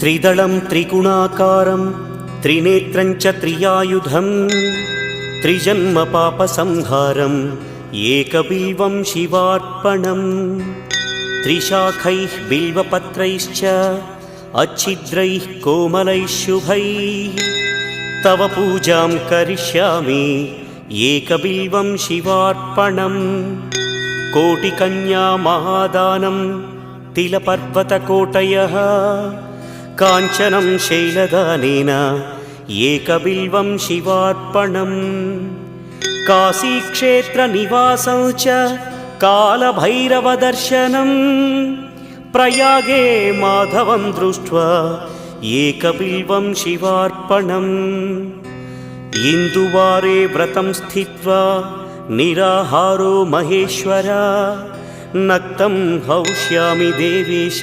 त्रिदलं त्रिगुणाकारं त्रिनेत्रं च त्रियायुधं त्रिजन्म पापसंहारम् एकबिल्वं शिवार्पणम् त्रिशाखैः बिल्वपत्रैश्च अच्छिद्रैः कोमलैः शुभैः तव पूजां करिष्यामि एकबिल्वं शिवार्पणम् कोटिकन्या महादानं तिलपर्वतकोटयः काञ्चनं शैलदानेन एकबिल्वं शिवार्पणम् काशीक्षेत्रनिवासं च कालभैरवदर्शनं प्रयागे माधवं दृष्ट्वा एकबिल्वं शिवार्पणम् इन्दुवारे व्रतं स्थित्वा निराहारो महेश्वर नक्तं हौष्यामि देवेश